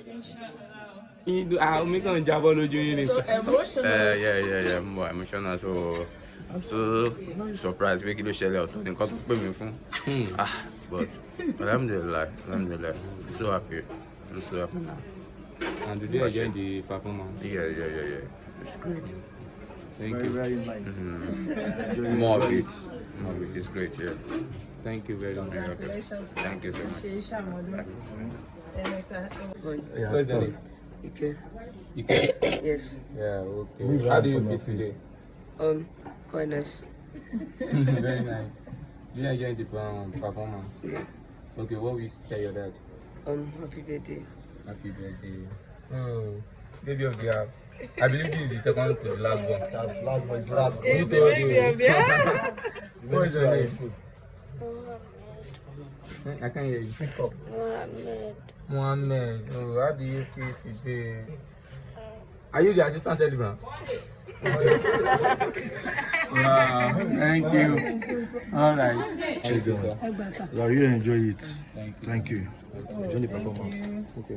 Mi kàn jábọ́ lójú yín ni. So emotional. Yeah, more emotional. So I'm so surprised. Make it shell out. They can't pay me for. But alhamdulillah. I'm so happy. I'm so happy now. And did you enjoy the performance? Yeah. It's great. Thank you. Very nice. More of it. It's great. Yeah. Thank you very much. Congratulations. Thank you so much. Yeah, What's your name? Okay. Yes. Yeah, okay. How do you feel today? Quite nice. Very nice. Do you enjoy the performance? Yeah. Okay, what will you tell your dad? Happy birthday. Happy birthday. Oh, baby of the house. I believe this is the second to the last one. That's last one. It's last one. It's the baby of the house. What is your name? I can't hear you. Speak up. Mohammed. Oh, how do you feel today? Are you the assistant celebrant? Wow, thank you. All right. Thank you, sir. I really enjoy it. Thank you. Enjoy the performance. Okay.